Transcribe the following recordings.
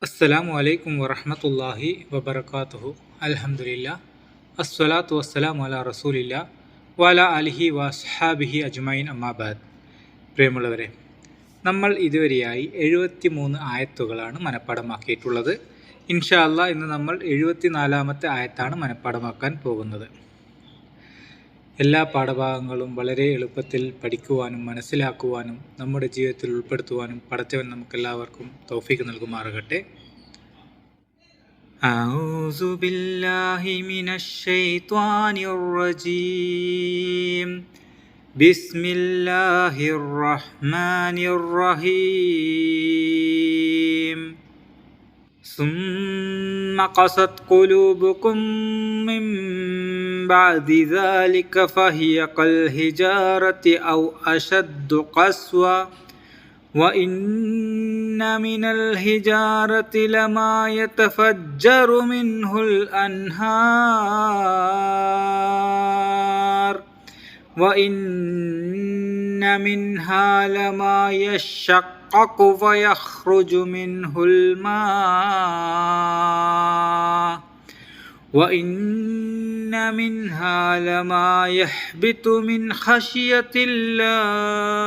അസ്സലാമു അലൈക്കും വറഹ്മത്തുള്ളാഹി വബറകാതുഹു. അൽഹംദുലില്ലാ അസ്സലാത്തു വസ്സലാമു അലാ റസൂലില്ലാ വഅലാ ആലിഹി വസ്ഹാബിഹി അജ്മഈൻ അമ്മാബാദ്. പ്രിയമുള്ളവരെ, നമ്മൾ ഇതുവരെയായി 73 ആയത്തുകളാണ് മനഃപ്പാഠമാക്കിയിട്ടുള്ളത്. ഇൻഷാ അല്ലാഹ് ഇന്ന് നമ്മൾ 74-ാമത്തെ ആയത്താണ് മനഃപ്പാഠമാക്കാൻ പോകുന്നത്. എല്ലാ പാഠഭാഗങ്ങളും വളരെ എളുപ്പത്തിൽ പഠിക്കുവാനും മനസ്സിലാക്കുവാനും നമ്മുടെ ജീവിതത്തിൽ ഉൾപ്പെടുത്തുവാനും പടച്ചവൻ നമുക്കെല്ലാവർക്കും തൗഫീഖ് നൽകുമാറാകട്ടെ. അഊസു ബില്ലാഹി മിനശ് ശൈത്വാനിർ റജീം. ബിസ്മില്ലാഹിർ റഹ്മാനിർ റഹീം. ثم قست قلوبكم من بعد ذلك فهي كالحجارة أو أشد قسوة وإن من الحجارة لما يتفجر منه الأنهار وإن منها لما يشقق فيخرج منه الماء وإن منها لما يهبط من خشية الله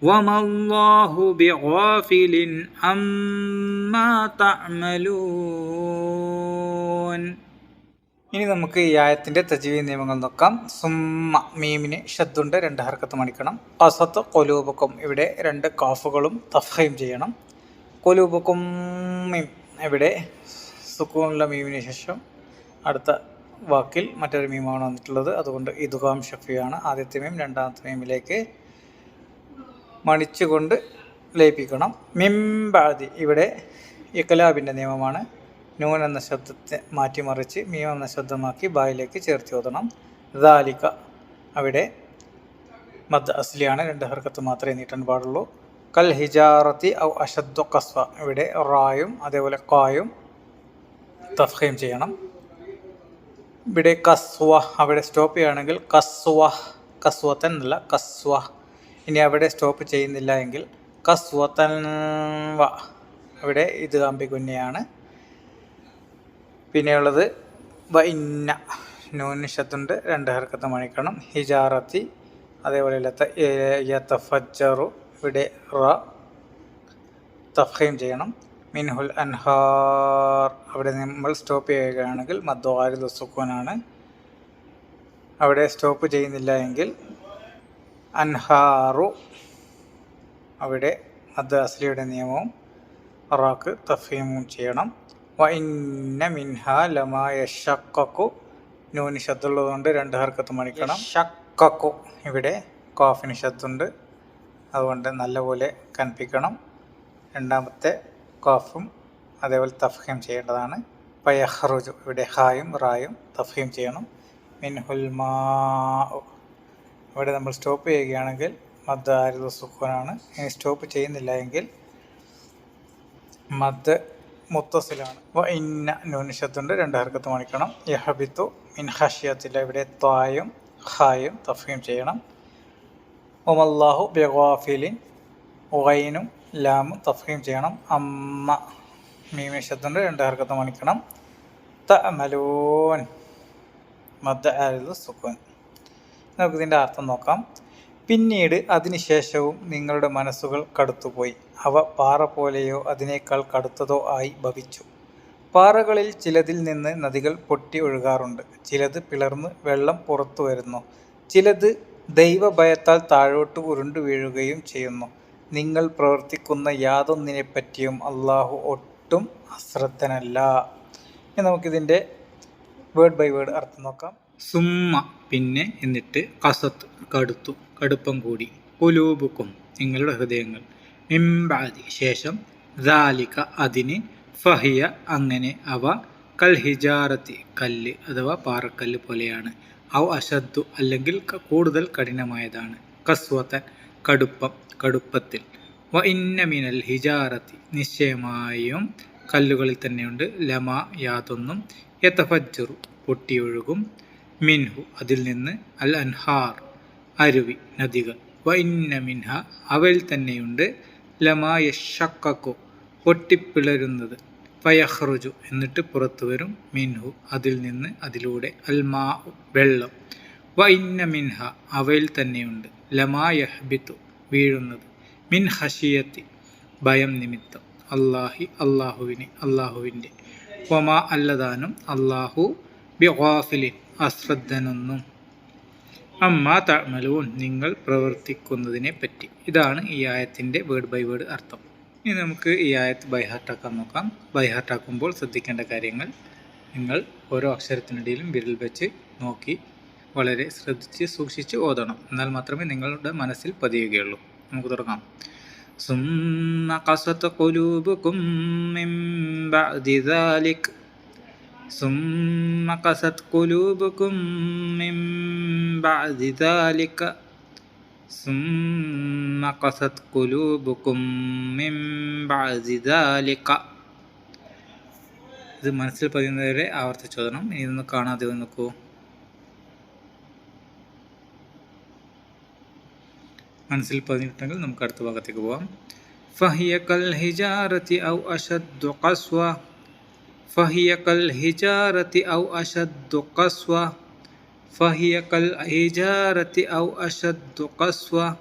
وما الله بغافل عما تعملون. ഇനി നമുക്ക് ഈ ആയത്തിൻ്റെ തജ്വീദ് നിയമങ്ങൾ നോക്കാം. സുമ്മ, മീമിന് ഷദ്ദുണ്ട്, 2 ഹർക്കത്ത് മണിക്കണം. ഖസത്ത് ഖുലൂബുക്കും, ഇവിടെ 2 കാഫുകളും തഫ്ഖീം ചെയ്യണം. ഖുലൂബുക്കും മീം, ഇവിടെ സുക്കൂനുള്ള മീമിന് ശേഷം അടുത്ത വാക്കിൽ മറ്റൊരു മീമാണ് വന്നിട്ടുള്ളത്. അതുകൊണ്ട് ഇദ്ഗാം ഷഫിയാണ്. ആദ്യത്തെ മീം രണ്ടാമത്തെ മീമിലേക്ക് മണിച്ചുകൊണ്ട് ലയിപ്പിക്കണം. മിം ബഅദി, ഇവിടെ ഇഖ്ലാബിൻ്റെ നിയമമാണ്. നൂൻ എന്ന ശബ്ദത്തെ മാറ്റിമറിച്ച് മീം എന്ന ശബ്ദമാക്കി ബായിലേക്ക് ചേർത്ത് ഓതണം. ദാലിക, അവിടെ മദ് അസ്ലിയാണ്, 2 ഹർക്കത്ത് മാത്രമേ നീട്ടാൻ പാടുള്ളൂ. കൽ ഹിജാറത്തി ഔ അഷദ്ദു ഖസ്വ, ഇവിടെ റായും അതേപോലെ ഖായും തഫ്ഖീം ചെയ്യണം. ഇവിടെ കസ്വ, അവിടെ സ്റ്റോപ്പ് ചെയ്യുകയാണെങ്കിൽ കസ്വ, കസ്വത്തൻ അല്ല കസ്വ. ഇനി അവിടെ സ്റ്റോപ്പ് ചെയ്യുന്നില്ല എങ്കിൽ കസ്വത്തൻ വ, അവിടെ ഇത് അമ്പികുഞ്ഞയാണ്. പിന്നെയുള്ളത് വ ഇന്ന, നൂന് ഷദ്ദുണ്ട്, 2 ഹർക്കത്ത് മണിക്കണം. ഹിജാറത്തി, അതേപോലെ യതഫജ്ജറു, ഇവിടെ റ തഫ്ഖീം ചെയ്യണം. മിൻഹുൽ അൻഹാർ, അവിടെ നമ്മൾ സ്റ്റോപ്പ് ചെയ്യുകയാണെങ്കിൽ മദ്ദു ആരിദു സുക്കൂനാണ്. അവിടെ സ്റ്റോപ്പ് ചെയ്യുന്നില്ല എങ്കിൽ അൻഹാറു, അവിടെ മദ് അസ്ലിയുടെ നിയമവും റാക്ക് തഫ്ഖീമും ചെയ്യണം. വ ഇന്ന മിൻഹ ലമാ യശഖഖു, നൂന് ഷദ്ദുള്ളതുകൊണ്ട് 2 ഹർക്കത്ത് മണിക്കണം. ഷഖഖു, ഇവിടെ ഖാഫിന് ഷദ്ദുണ്ട്, അതുകൊണ്ട് നല്ലപോലെ കൻപിക്കണം. രണ്ടാമത്തെ ഖാഫും അതേപോലെ തഫ്ഖീം ചെയ്യേണ്ടതാണ്. ഫയഖ്റുജു, ഇവിടെ ഹായും റായും തഫ്ഖീം ചെയ്യണം. മിൻഹുൽ മാ, ഇവിടെ നമ്മൾ സ്റ്റോപ്പ് ചെയ്യുകയാണെങ്കിൽ മദ് ആരിദു സുക്കൂനാണ്. ഇനി സ്റ്റോപ്പ് ചെയ്യുന്നില്ല എങ്കിൽ മദ് മുത്തസിലാണ്. വ ഇന്ന, നൂന് ഷദ്ദുണ്ട്, 2 ഹർക്കത്ത് മണിക്കണം. യഹബിത്തു മിൻ ഖശ്യത്തില്ല, ഇവിടെ ത്വായും ഖായും തഫ്ഖീം ചെയ്യണം. വമല്ലാഹു ബിഗാഫിലിൻ, ഗൈനും ലാമും തഫ്ഖീം ചെയ്യണം. അമ്മ, മീമി ഷദ്ദുണ്ട്, 2 ഹർക്കത്ത് മണിക്കണം. തഅമലൂൻ, മദ് ആരിദു സുക്കൂൻ. നമുക്ക് ഇതിൻ്റെ അർത്ഥം നോക്കാം. പിന്നീട് അതിനുശേഷവും നിങ്ങളുടെ മനസ്സുകൾ കടുത്തുപോയി, അവ പാറ പോലെയോ അതിനേക്കാൾ കടുത്തതോ ആയി ഭവിച്ചു. പാറകളിൽ ചിലതിൽ നിന്ന് നദികൾ പൊട്ടി ഒഴുകാറുണ്ട്, ചിലത് പിളർന്ന് വെള്ളം പുറത്തു വരുന്നു, ചിലത് ദൈവഭയത്താൽ താഴോട്ട് ഉരുണ്ടു വീഴുകയും ചെയ്യുന്നു. നിങ്ങൾ പ്രവർത്തിക്കുന്ന യാതൊന്നിനെപ്പറ്റിയും അള്ളാഹു ഒട്ടും അശ്രദ്ധനല്ല. ഇനി നമുക്കിതിൻ്റെ വേർഡ് ബൈ വേർഡ് അർത്ഥം നോക്കാം. സുമ്മ, പിന്നെ, എന്നിട്ട്, കസത്ത്, കടുത്തു, കടുപ്പം കൂടി, ഖുലൂബുക്കും, നിങ്ങളുടെ ഹൃദയങ്ങൾ, മിൻ ബഅദി, ശേഷം, ദാലിക, അതിന്, ഫഹിയ, അങ്ങനെ, അവ, കൽ ഹിജാറത്തി, കല്ല് അഥവാ പാറക്കല്ല് പോലെയാണ്, ഔ അഷദ്ദു, അല്ലെങ്കിൽ കൂടുതൽ കഠിനമായതാണ്, കസ്വത്തൻ, കടുപ്പം, കടുപ്പത്തിൽ, വ ഇന്ന മിനൽ ഹിജാറത്തി, നിശ്ചയമായും കല്ലുകളിൽ തന്നെയുണ്ട്, ലമ, യാതൊന്നും, യതഫജ്ജറു, പൊട്ടിയൊഴുകും, മിൻഹു, അതിൽ നിന്ന്, അൽ അൻഹാർ, അരുവി, നദികൾ, വ ഇന്ന മിൻഹ, അവയിൽ തന്നെയുണ്ട്, ലമാ യശഖഖു, പൊട്ടിപ്പിളരുന്നത്. ഫയഖ്റുജു എന്നിട്ട് പുറത്തു വരും, മിൻഹു അതിൽ നിന്ന്, അതിലൂടെ, അൽമാ വെള്ളം, വ ഇന്ന മിൻഹ അവയിൽ തന്നെയുണ്ട്, ലമാ യഹ്ബിത്തു വീഴുന്നത്, മിൻ ഖശിയത്തി ഭയം നിമിത്തം, അല്ലാഹി അല്ലാഹുവിൻ്റെ, വമാ അല്ലതാനും അല്ലാഹു ബിഗാഫിലിൻ അശ്രദ്ധനൊന്നും, അമ്മാ തഅമലൂൻ നിങ്ങൾ പ്രവർത്തിക്കുന്നതിനെ പറ്റി. ഇതാണ് ഈ ആയത്തിൻ്റെ വേർഡ് ബൈ വേർഡ് അർത്ഥം. ഇനി നമുക്ക് ഈ ആയത്ത് ബൈഹാർട്ടാക്കാൻ നോക്കാം. ബൈഹാർട്ടാക്കുമ്പോൾ ശ്രദ്ധിക്കേണ്ട കാര്യങ്ങൾ നിങ്ങൾ ഓരോ അക്ഷരത്തിനിടയിലും വിരൽ വെച്ച് നോക്കി വളരെ ശ്രദ്ധിച്ച് സൂക്ഷിച്ച് ഓതണം. എന്നാൽ മാത്രമേ നിങ്ങളുടെ മനസ്സിൽ പതിയുകയുള്ളൂ. നമുക്ക് തുടങ്ങാം. സുമ്മ ഖസത് ഖുലൂബുകും മിൻ ബഅദി ദാലിക് ثم قست قلوبكم من بعد ذلك ثم قست قلوبكم من بعد ذلك. ഇത് മനസ്സിൽ പതിയുന്നവരെ ആവർത്തിച്ചോദണം. ഇനി ഇതൊന്ന് കാണാതെ നോക്കൂ. മനസ്സിൽ പതിഞ്ഞിട്ടുണ്ടെങ്കിൽ നമുക്ക് അടുത്ത ഭാഗത്തേക്ക് പോവാം. ഫഹിയ കൽ ഹിജാറതി ഔ അശദ്ദു ഖസ്വ فهي كالحجارة أو أشد قسوة فهي كالحجارة أو أشد قسوة.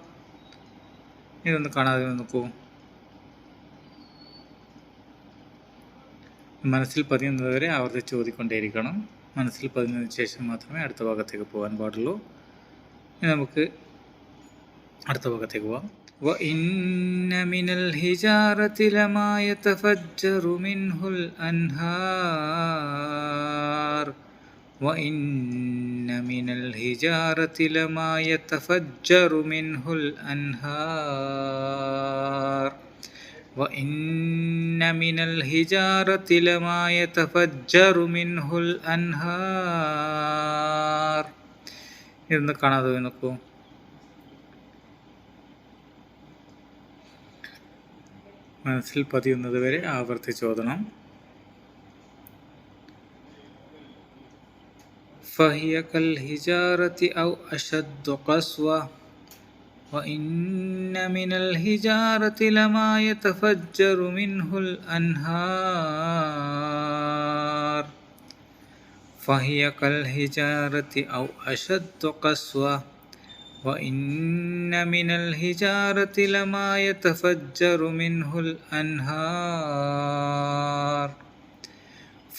ഇതൊന്ന് കാണാതെ നോക്കൂ. മനസ്സിൽ പതിയുന്നതുവരെ ആവർത്തിച്ച് ഓതിക്കൊണ്ടേയിരിക്കണം. മനസ്സിൽ പതിഞ്ഞതിന് ശേഷം മാത്രമേ അടുത്ത ഭാഗത്തേക്ക് പോകാൻ പാടുള്ളൂ. ഇനി നമുക്ക് അടുത്ത ഭാഗത്തേക്ക് പോവാം. وَإِنَّ مِنَ الْحِجَارَةِ لَمَا يَتَفَجَّرُ مِنْهُ الْأَنْهَارُ وَإِنَّ مِنَ الْحِجَارَةِ لَمَا يَتَفَجَّرُ مِنْهُ الْأَنْهَارُ وَإِنَّ مِنَ الْحِجَارَةِ لَمَا يَتَفَجَّرُ مِنْهُ الْأَنْهَارُ. ഇതൊന്ന് കാണാതെ നോക്കൂ. മനസ്സിൽ പതിയുന്നത് വരെ ആവർത്തിച്ചോദണം. ഫഹിയ കൽ ഹിജാറതി ഔ അശദ്ദു ഖസ്വ വഇന്ന മിനൽ ഹിജാറതി ലമാ യതഫജ്ജറു മിൻഹുൽ അൻഹാർ ഫഹിയ കൽ ഹിജാറതി ഔ അശദ്ദു ഖസ്വ وَإِنَّ مِنَ الْحِجَارَةِ لَمَا يَتَفَجَّرُ مِنْهُ الْأَنْهَارُ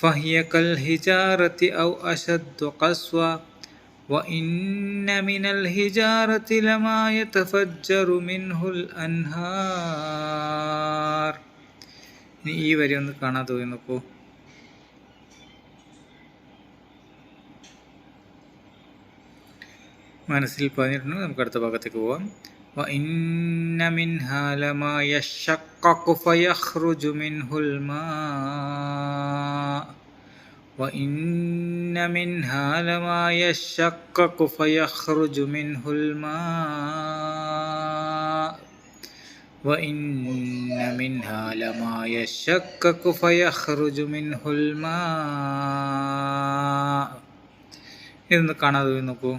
فَهِيَ كَالْحِجَارَةِ أَوْ أَشَدُّ قَسْوَةً وَإِنَّ مِنَ الْحِجَارَةِ لَمَا يَتَفَجَّرُ مِنْهُ الْأَنْهَارُ. ഈ വരി ഒന്ന് കാണാതെ പോയി നോക്കൂ. മനസ്സിൽ പതിഞ്ഞിട്ടുണ്ടെങ്കിൽ നമുക്ക് അടുത്ത ഭാഗത്തേക്ക് പോവാം. وَإِنَّ مِنْهَا لَمَا يَشَّقَّقُ فَيَخْرُجُ مِنْهُ الْمَاءُ وَإِنَّ مِنْهَا لَمَا يَشَّقَّقُ فَيَخْرُجُ مِنْهُ الْمَاءُ وَإِنَّ مِنْهَا لَمَا يَشَّقَّقُ فَيَخْرُجُ مِنْهُ الْمَاءُ. ഇതൊന്ന് കാണാതെ നോക്കൂ.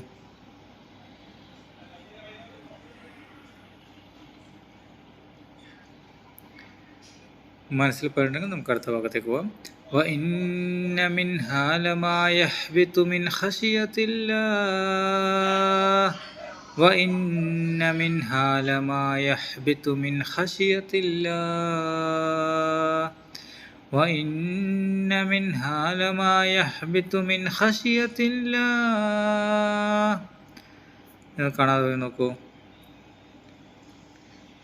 മനസ്സിൽ പറഞ്ഞിട്ടുണ്ടെങ്കിൽ നമുക്ക് അടുത്ത ഭാഗത്തേക്ക് പോവാം. وَإِنَّ مِنْهَا لَمَا يَهْبِطُ مِنْ خَشْيَةِ اللَّهِ وَإِنَّ مِنْهَا لَمَا يَهْبِطُ مِنْ خَشْيَةِ اللَّهِ وَإِنَّ مِنْهَا لَمَا يَهْبِطُ مِنْ خَشْيَةِ اللَّهِ. കാണാതെ നോക്കൂ.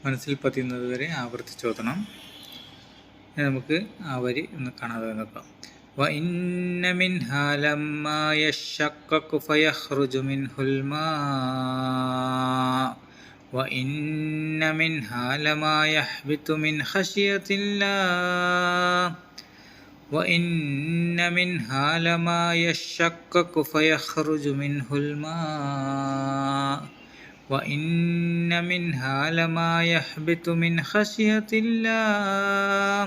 മനസ്സിൽ പതിയുന്നത് വരെ ആവർത്തിച്ചോദണം. നമുക്ക് ആ വരി ഒന്ന് കാണാതെ നോക്കാം. وَإِنَّ مِنْهَا لَمَّا يَشَّقَّقُ فَيَخْرُجُ مِنْهُ الْمَاءُ وَإِنَّ مِنْهَا لَمَا يَهْبِطُ مِنْ خَشْيَةِ اللَّهِ وَإِنَّ مِنْهَا لَمَا يَشَّقَّقُ فَيَخْرُجُ مِنْهُ الْمَاءُ وَإِنَّ مِنْهَا لَمَا يَهْبِطُ مِنْ خَشْيَةِ اللَّهِ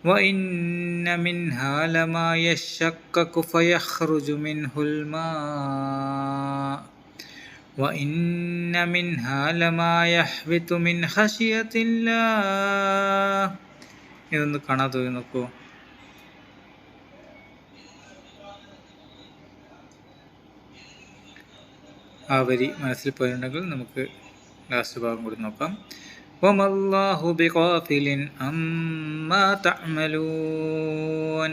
وَإِنَّ مِنْهَا لَمَا يَشَّقَّقُ فَيَخْرُجُ مِنْهُ الْمَاءُ وَإِنَّ مِنْهَا لَمَا يَهْبِطُ مِنْ خَشْيَةِ اللَّهِ ഇതൊന്ന് കാണാതെ നോക്കൂ. ആ വരി മനസ്സിൽ പോയിട്ടുണ്ടെങ്കിൽ നമുക്ക് ലാസ്റ്റ് ഭാഗം കൂടി നോക്കാം. വമല്ലാഹു ബിഗാഫിലിൻ അമ്മാ തഅമലൂൻ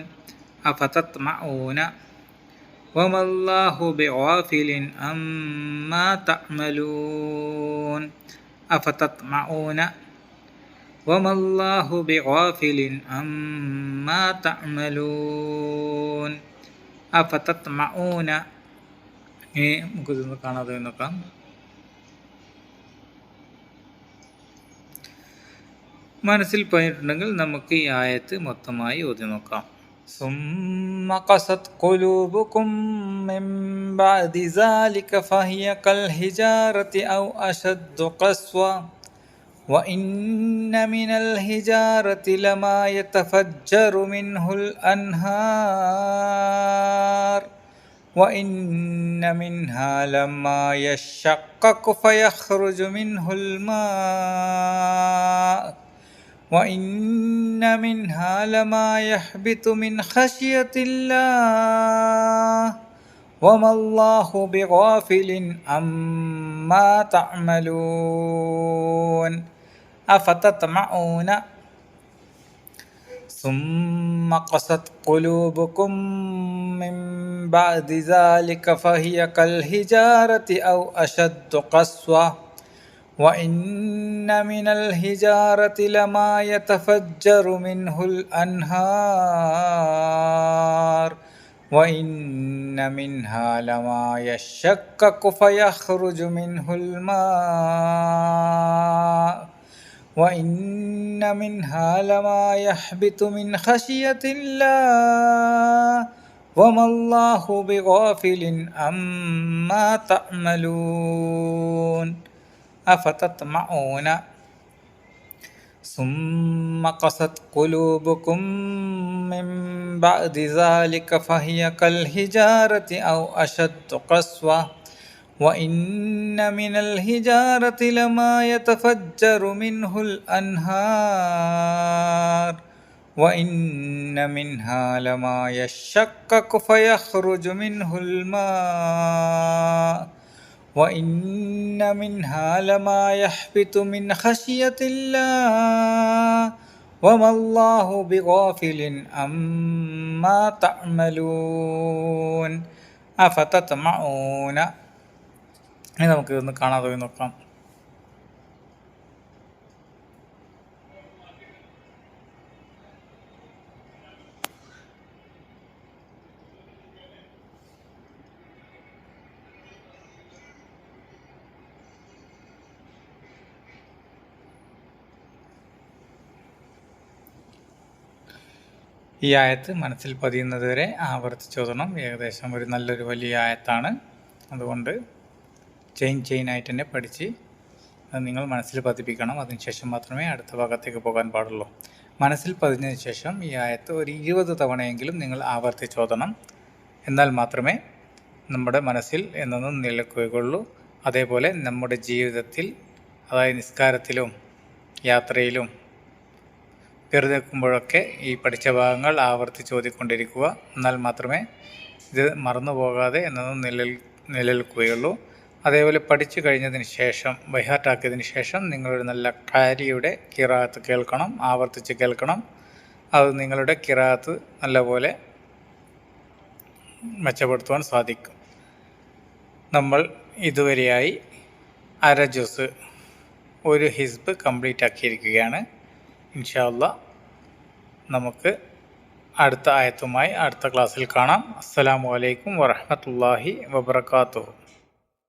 അഫതത്മഊന വമല്ലാഹു ബിഗാഫിലിൻ അമ്മാ തഅമലൂൻ അഫതത്മഊന വമല്ലാഹു ബിഗാഫിലിൻ അമ്മാ തഅമലൂൻ അഫതത്മഊന. നമുക്കിതൊന്ന് കാണാതെ നോക്കാം. മനസ്സിൽ പോയിട്ടുണ്ടെങ്കിൽ നമുക്ക് ഈ ആയത്ത് മൊത്തമായി ഓതി നോക്കാം. സുമ്മ ഖസത് ഖുലൂബുകും മിൻ ബഅദി സാലിക ഫഹിയ കൽ ഹിജാറതി ഔ അശദ്ദു ഖസ്വ വഇന്ന മിനൽ ഹിജാറതി ലമാ യതഫജ്ജറു മിൻഹുൽ അൻഹാർ وإن منها لما يشقق فيخرج منه الماء وإن منها لما يهبط من خشية الله وما الله بغافل عما تعملون أفتطمعون ثم قست قلوبكم من بعد ذلك فهي كالحجارة أو أشد قسوة وإن من الحجارة لما يتفجر منه الأنهار وإن منها لما يشقق فيخرج منه الماء وإن منها لما يهبط من خشية الله وما الله بغافل عما تعملون أفتطمعون ثم قست قلوبكم من بعد ذلك فهي كالحجارة أو أشد قسوة وإن من الحجارة لما يتفجر منه الأنهار وإن منها لما يشقق فيخرج منه الماء وإن منها لما يهبط من خشية الله وما الله بغافل عما تعملون أفتطمعون. ഇനി നമുക്ക് ഇതൊന്ന് കാണാതെ പോയി നോക്കാം. ഈ ആയത്ത് മനസ്സിൽ പതിയുന്നത് വരെ ആവർത്തിച്ചോദണം. ഏകദേശം ഒരു നല്ലൊരു വലിയ ആയത്താണ്. അതുകൊണ്ട് ചെയിനായിട്ട് തന്നെ പഠിച്ച് അത് നിങ്ങൾ മനസ്സിൽ പതിപ്പിക്കണം. അതിനുശേഷം മാത്രമേ അടുത്ത ഭാഗത്തേക്ക് പോകാൻ പാടുള്ളൂ. മനസ്സിൽ പതിഞ്ഞതിന് ശേഷം ഈ ആയത്ത് ഒരു 20 തവണയെങ്കിലും നിങ്ങൾ ആവർത്തിച്ചോദണം. എന്നാൽ മാത്രമേ നമ്മുടെ മനസ്സിൽ എന്നും നിലനിൽക്കുകയുള്ളൂ. അതേപോലെ നമ്മുടെ ജീവിതത്തിൽ, അതായത് നിസ്കാരത്തിലും യാത്രയിലും വെറുതെ നിൽക്കുമ്പോഴൊക്കെ ഈ പഠിച്ച ഭാഗങ്ങൾ ആവർത്തിച്ച് ഓതിക്കൊണ്ടിരിക്കുക. എന്നാൽ മാത്രമേ ഇത് മറന്നു പോകാതെ എന്നും നിലനിൽക്കുകയുള്ളൂ. അതേപോലെ പഠിച്ചു കഴിഞ്ഞതിന് ശേഷം, ബൈഹാർട്ടാക്കിയതിന് ശേഷം നിങ്ങളൊരു നല്ല ഖാരിയുടെ ഖിറാഅത്ത് കേൾക്കണം, ആവർത്തിച്ച് കേൾക്കണം. അത് നിങ്ങളുടെ ഖിറാഅത്ത് നല്ലപോലെ മെച്ചപ്പെടുത്തുവാൻ സാധിക്കും. നമ്മൾ ഇതുവരെയായി അര ജുസ്, ഒരു ഹിസ്ബ് കംപ്ലീറ്റ് ആക്കിയിരിക്കുകയാണ്. ഇൻഷാ അല്ലാഹ് നമുക്ക് അടുത്ത ആയത്തുമായി അടുത്ത ക്ലാസ്സിൽ കാണാം. അസ്സലാമു അലൈക്കും വറഹ്മത്തുള്ളാഹി വബറകാതുഹു.